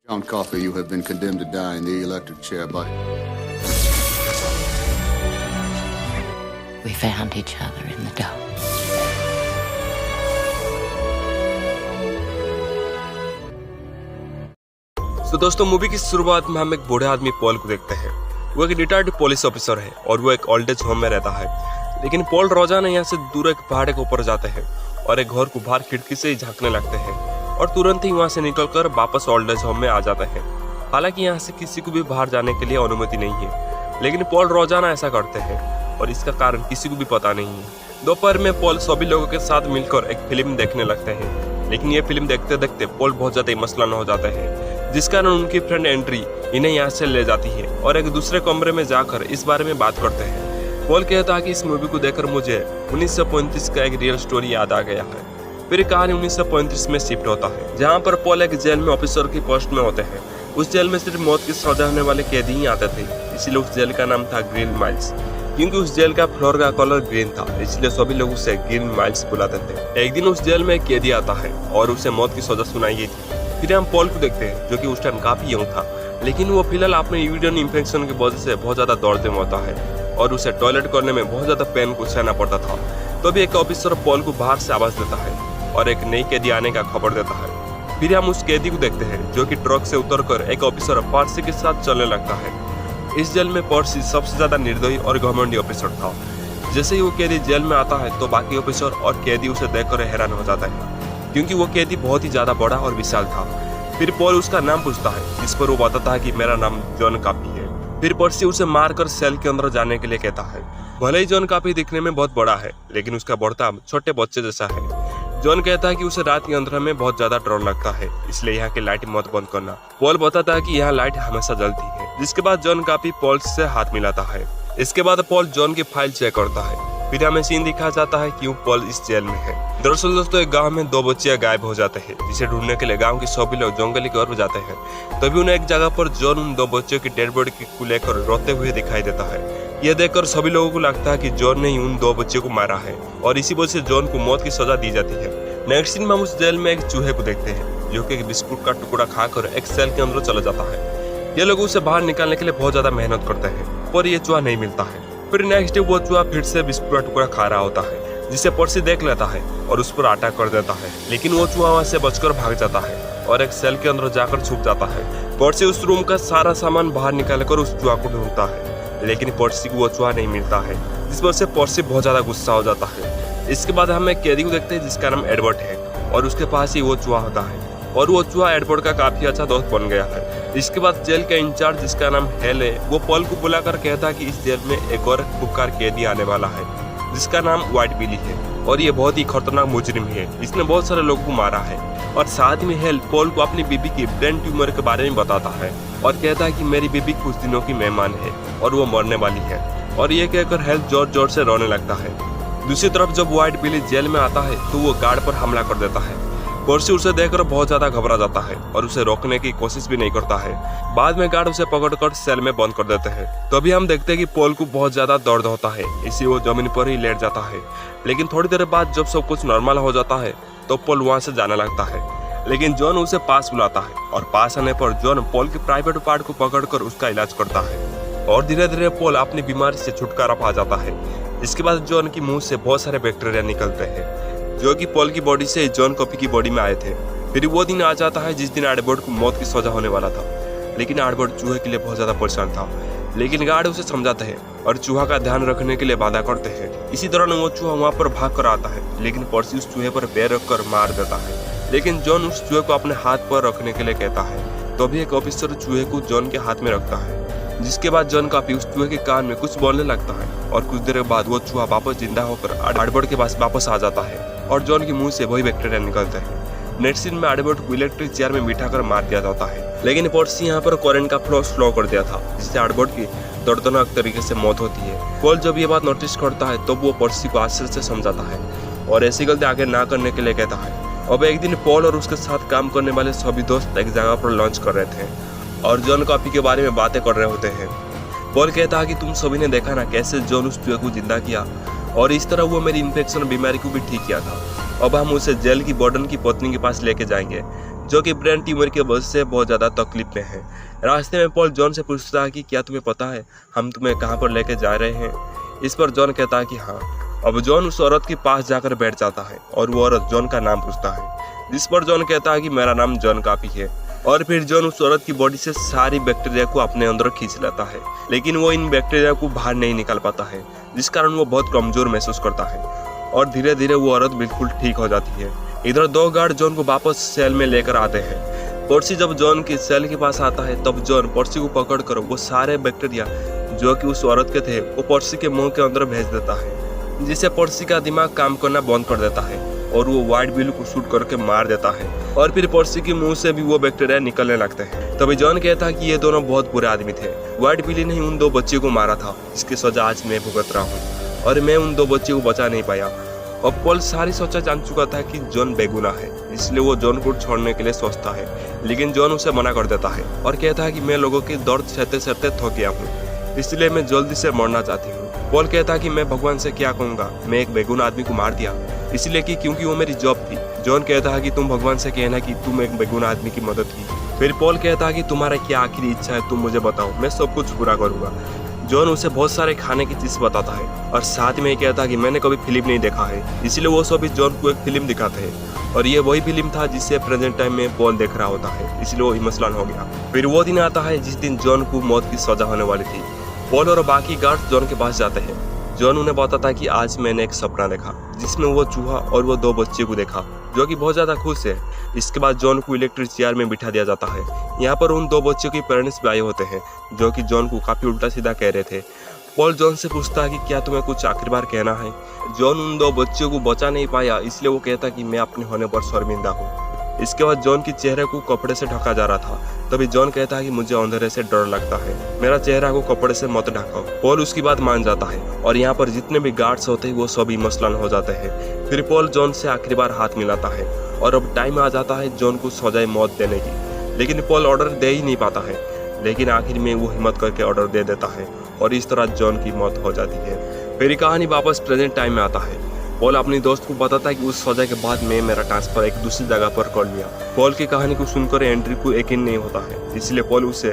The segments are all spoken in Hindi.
John Coffey, you have been condemned to die in the electric chair, buddy. We found each other in the dark. तो दोस्तों मूवी की शुरुआत में हम एक बूढ़े आदमी पॉल को देखते हैं। वो एक रिटायर्ड पुलिस ऑफिसर है और वो एक ओल्ड एज होम में रहता है। लेकिन पॉल रोजाना यहाँ से दूर एक पहाड़ के ऊपर जाते हैं और एक घर को बाहर खिड़की से ही झांकने लगते हैं और तुरंत ही वहाँ से निकलकर वापस ओल्ड एज होम में आ जाते हैं। हालांकि यहाँ से किसी को भी बाहर जाने के लिए अनुमति नहीं है, लेकिन पॉल रोजाना ऐसा करते हैं और इसका कारण किसी को भी पता नहीं है। दोपहर में पॉल सभी लोगों के साथ मिलकर एक फिल्म देखने लगते हैं, लेकिन ये फिल्म देखते देखते पॉल बहुत ज्यादा इमोशनल हो जाते हैं, जिस कारण उनकी फ्रेंड एंड्री इन्हें यहाँ से ले जाती है और एक दूसरे कमरे में जाकर इस बारे में बात करते हैं। पॉल कहता है कि इस मूवी को देखकर मुझे 1935 का एक रियल स्टोरी याद आ गया है। फिर कहानी 1935 में शिफ्ट होता है, जहाँ पर पॉल एक जेल में ऑफिसर की पोस्ट में होते हैं। उस जेल में सिर्फ मौत की सजा होने वाले कैदी ही आते थे, इसलिए उस जेल का नाम था ग्रीन माइल्स। क्योंकि उस जेल का फ्लोर का कलर ग्रीन था, इसलिए सभी लोग उसे ग्रीन माइल्स बुलाते थे। एक दिन उस जेल में एक कैदी आता है और उसे मौत की सजा सुनाई गई थी। फिर हम पॉल को देखते हैं, जो कि उस टाइम काफी यंग था, लेकिन वो फिलहाल अपने यूरिन इन्फेक्शन की वजह से बहुत ज्यादा दौड़ते में होता है और उसे टॉयलेट करने में बहुत ज्यादा पेन को सहना पड़ता था। तभी एक ऑफिसर पॉल को बाहर से आवाज देता है और एक नई कैदी आने का खबर देता है। फिर हम उस कैदी को देखते हैं, जो कि ट्रक से उतरकर एक ऑफिसर पर्सी के साथ चलने लगता है। इस जेल में पर्सी सबसे ज्यादा निर्दयी और घमंडी ऑफिसर था। जैसे ही वो कैदी जेल में आता है तो बाकी ऑफिसर और कैदी उसे देखकर हैरान हो जाता है, क्योंकि वो कैदी बहुत ही ज्यादा बड़ा और विशाल था। फिर पॉल उसका नाम पूछता है, जिस पर वो बताता है कि मेरा नाम जॉन काफी है। फिर पर्सी उसे मारकर सेल के अंदर जाने के लिए कहता है। भले ही जॉन काफी दिखने में बहुत बड़ा है, लेकिन उसका बर्ताव छोटे बच्चे जैसा है। जॉन कहता है कि उसे रात के अंधेरे में बहुत ज्यादा डर लगता है, इसलिए यहाँ की लाइट मत बंद करना। पॉल बताता है कि यहाँ लाइट हमेशा जलती है, जिसके बाद जॉन काफी पॉल से हाथ मिलाता है। इसके बाद पॉल जॉन की फाइल चेक करता है। फिर हमें सीन दिखाया जाता है क्यों पॉल इस जेल में है। दरअसल दोस्तों एक गांव में 2 बच्चियां गायब हो जाते हैं, जिसे ढूंढने के लिए गांव के सभी लोग जंगल की ओर जाते हैं। तभी उन्हें एक जगह पर जॉन उन 2 बच्चों की डेड बॉडी को लेकर रोते हुए दिखाई देता है। यह देखकर सभी लोगों को लगता है कि जॉन ने ही उन 2 बच्चों को मारा है और इसी वजह से जॉन को मौत की सजा दी जाती है। नेक्स्ट सीन में हम उस जेल में एक चूहे को देखते हैं, जो कि एक बिस्कुट का टुकड़ा खाकर एक सेल के अंदर चला जाता है। ये लोग उसे बाहर निकालने के लिए बहुत ज्यादा मेहनत करते हैं, पर ये चूहा नहीं मिलता है। फिर नेक्स्ट डे वो चूहा फिर से बिस्कुट का टुकड़ा खा रहा होता है, जिसे पर्सी देख लेता है और उस पर अटैक कर देता है। लेकिन वो चूहा वहां से बचकर भाग जाता है और एक सेल के अंदर जाकर छुप जाता है। पर्सी उस रूम का सारा सामान बाहर निकालकर उस चूहा को ढूंढता है, लेकिन पर्सी को वो चूहा नहीं मिलता है, जिस वजह से पर्सी बहुत ज्यादा गुस्सा हो जाता है। इसके बाद हम एक कैदी को देखते हैं, जिसका नाम एडवर्ड है और उसके पास ही वो चूहा होता है और वो चूहा एडवर्ड का काफी अच्छा दोस्त बन गया है। इसके बाद जेल का इंचार्ज, जिसका नाम हेल है, वो पॉल को बुलाकर कहता है कि इस जेल में एक और खुबकार कैदी आने वाला है, जिसका नाम व्हाइट बिली है और ये बहुत ही खतरनाक मुजरिम है। इसने बहुत सारे लोगों को मारा है। और साथ में हेल पॉल को अपनी बीबी की ब्रेन ट्यूमर के बारे में बताता है और कहता है कि मेरी बीबी कुछ दिनों की मेहमान है और वो मरने वाली है। और ये कहकर हेल जोर जोर से रोने लगता है। दूसरी तरफ जब व्हाइट बिली जेल में आता है तो वो गार्ड पर हमला कर देता है। पर्सी उसे देखकर बहुत ज्यादा घबरा जाता है और उसे रोकने की कोशिश भी नहीं करता है। बाद में गार्ड उसे पकड़कर सेल में बंद कर देते हैं। तभी हम देखते हैं कि पॉल को बहुत ज्यादा दर्द होता है, इसलिए वो जमीन पर ही लेट जाता है। लेकिन थोड़ी देर बाद जब सब कुछ नॉर्मल हो जाता है तो पॉल वहां से जाने लगता है। लेकिन जॉन उसे पास बुलाता है और पास आने पर जॉन पॉल के प्राइवेट पार्ट को पकड़कर उसका इलाज करता है और धीरे धीरे पॉल अपनी बीमारी से छुटकारा पा जाता है। इसके बाद जॉन की मुंह से बहुत सारे बैक्टीरिया निकलते हैं, जो कि पॉल की बॉडी से जॉन कॉफी की बॉडी में आए थे। फिर वो दिन आ जाता है जिस दिन एडवर्ड को मौत की सजा होने वाला था, लेकिन एडवर्ड चूहे के लिए बहुत ज्यादा परेशान था। लेकिन गार्ड उसे समझाते हैं और चूहा का ध्यान रखने के लिए वादा करते हैं। इसी दौरान वो चूहा वहाँ पर भाग कर आता है, लेकिन पर्सी उस चूहे पर पैर रखकर मार देता है। लेकिन जॉन उस चूहे को अपने हाथ पर रखने के लिए कहता है। तभी एक ऑफिसर चूहे को जॉन के हाथ में रखता है, जिसके बाद जॉन काफी उस चूहे के कान में कुछ बोलने लगता है और कुछ देर बाद वो चूहा वापस जिंदा होकर एडवर्ड के पास वापस आ जाता है और जॉन के मुंह से वही बैक्टीरिया निकलते हैं। नेक्स्ट सीन में एडवर्ड को इलेक्ट्रिक चेयर में बिठाकर मार दिया जाता है, लेकिन पर्सी यहाँ पर करंट का फ्लो स्लो कर दिया था, जिससे एडवर्ड की दर्दनाक तरीके से मौत होती है। पॉल जब ये बात नोटिस करता है तो वो पर्सी को आश्चर्य से समझाता है और ऐसी गलती आगे ना करने के लिए कहता है। अब एक दिन पॉल और उसके साथ काम करने वाले सभी दोस्त एक जगह पर लंच कर रहे थे और जॉन कॉफी के बारे में बातें कर रहे होते हैं। पॉल कहता है कि तुम सभी ने देखा ना कैसे जॉन उस चूहे को जिंदा किया और इस तरह वो मेरी इन्फेक्शन बीमारी को भी ठीक किया था। अब हम उसे जेल की वार्डन की पत्नी के पास लेके जाएंगे, जो कि ब्रेन ट्यूमर की वजह से बहुत ज़्यादा तकलीफ में है। रास्ते में पॉल जॉन से पूछता है कि क्या तुम्हें पता है हम तुम्हें कहाँ पर लेके जा रहे हैं। इस पर जॉन कहता है कि हाँ। अब जॉन उस औरत के पास जाकर बैठ जाता है और वो औरत जॉन का नाम पूछता है, जिस पर जॉन कहता है कि मेरा नाम जॉन काफी है। और फिर जॉन उस औरत की बॉडी से सारी बैक्टीरिया को अपने अंदर खींच लेता है, लेकिन वो इन बैक्टीरिया को बाहर नहीं निकाल पाता है, जिस कारण वो बहुत कमजोर महसूस करता है और धीरे धीरे वो औरत बिल्कुल ठीक हो जाती है। इधर 2 गार्ड जॉन को वापस सेल में लेकर आते हैं। पर्सी जब जॉन की सेल के पास आता है तब जॉन पर्सी को पकड़कर वो सारे बैक्टीरिया जो कि उस औरत के थे वो पर्सी के मुंह के अंदर भेज देता है, जिससे पर्सी का दिमाग काम करना बंद कर देता है और वो व्हाइट बिली को शूट करके मार देता है और फिर पर्सी के मुंह से भी वो बैक्टीरिया निकलने लगते हैं। तभी जॉन कहता है कि ये दोनों बहुत बुरे आदमी थे। व्हाइट बिली ने उन 2 बच्चों को मारा था, जिसकी सजा आज मैं भुगत रहा हूँ और मैं उन 2 बच्चों को बचा नहीं पाया। और पॉल सारी सच्चाई जान चुका था कि जॉन बेगुनाह है, इसलिए वो जॉन को छोड़ने के लिए सोचता है, लेकिन जॉन उसे मना कर देता है और कहता है कि मैं लोगों की दर्द सहते सहते थक गया हूँ, इसलिए मैं जल्दी से मरना चाहती हूँ। पॉल कहता है कि मैं भगवान से क्या कहूँगा, मैं एक बेगुनाह आदमी को मार दिया इसलिए कि क्योंकि वो मेरी जॉब थी। जॉन कहता है कि तुम भगवान से कहना कि तुम एक बेगुनाह आदमी की मदद की। फिर पॉल कहता है कि तुम्हारा क्या आखिरी इच्छा है, तुम मुझे बताओ, मैं सब कुछ पूरा करूँगा। जॉन उसे बहुत सारे खाने की चीज बताता है और साथ में कहता है कि मैंने कभी फिल्म नहीं देखा है, इसलिए वो सभी जॉन को एक फिल्म दिखाते हैं और ये वही फिल्म था जिससे प्रेजेंट टाइम में पॉल देख रहा होता है, इसलिए वो इमोशनल हो गया। फिर वो दिन आता है जिस दिन जॉन को मौत की सजा होने वाली थी। पॉल और बाकी गार्ड जॉन के पास जाते हैं। जॉन उन्हें बताता है कि आज मैंने एक सपना देखा जिसमें वो चूहा और वो 2 बच्चे को देखा, जो कि बहुत ज्यादा खुश है। इसके बाद जॉन को इलेक्ट्रिक चेयर में बिठा दिया जाता है। यहाँ पर उन 2 बच्चों के पेरेंट्स भी आए होते हैं, जो कि जॉन को काफी उल्टा सीधा कह रहे थे। पॉल जॉन से पूछता है कि क्या तुम्हें कुछ आखिरी बार कहना है। जॉन उन 2 बच्चों को बचा नहीं पाया, इसलिए वो कहता कि मैं अपने होने पर शर्मिंदा हूँ। इसके बाद जॉन के चेहरे को कपड़े से ढका जा रहा था। तभी जॉन कहता है कि मुझे अंधेरे से डर लगता है, मेरा चेहरा को कपड़े से मत ढकाओ। पॉल उसकी बात मान जाता है और यहाँ पर जितने भी गार्ड्स होते हैं वो सभी इमोशनल हो जाते हैं। फिर पॉल जॉन से आखिरी बार हाथ मिलाता है और अब टाइम आ जाता है जॉन को सजाए मौत देने की, लेकिन पॉल ऑर्डर दे ही नहीं पाता है। लेकिन आखिर में वो हिम्मत करके ऑर्डर दे देता है और इस तरह जॉन की मौत हो जाती है। फिर कहानी वापस प्रेजेंट टाइम में आता है। पॉल अपनी दोस्त को बताता है कि उस सजा के बाद मैं मेरा ट्रांसफर एक दूसरी जगह पर कर लिया। पॉल की कहानी को सुनकर एंड्री को यकीन नहीं होता है, इसलिए पॉल उसे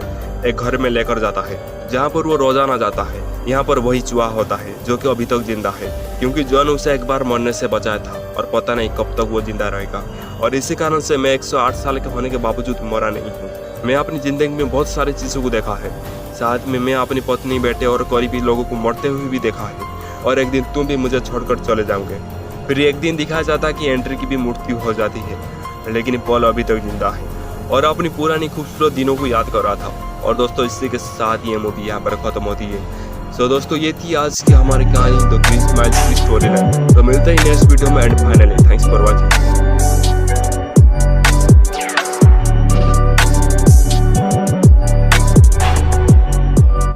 एक घर में लेकर जाता है जहाँ पर वो रोजाना जाता है। यहाँ पर वही चूहा होता है जो कि अभी तक जिंदा है, क्योंकि जॉन उसे एक बार मरने से बचाया था और पता नहीं कब तक वो जिंदा रहेगा। और इसी कारण से मैं 108 साल के होने के बावजूद मरा नहीं हूँ। मैं अपनी जिंदगी में बहुत सारी चीजों को देखा है, साथ में मैं अपनी पत्नी, बेटे और करीबी लोगों को मरते हुए भी देखा है और एक दिन तुम भी मुझे छोड़कर चले जाओगे। फिर एक दिन दिखाया जाता है कि एंड्री की भी मृत्यु हो जाती है, लेकिन पॉल अभी तक जिंदा है और अपनी पुरानी खूबसूरत दिनों को याद कर रहा था। और दोस्तों इसी के साथ ये मूवी यहाँ पर खत्म होती है। सो दोस्तों ये थी आज की हमारी कहानी द ग्रीन माइल्स की स्टोरी लाइन। तो मिलते हैं नेक्स्ट वीडियो में and finally thanks for watching.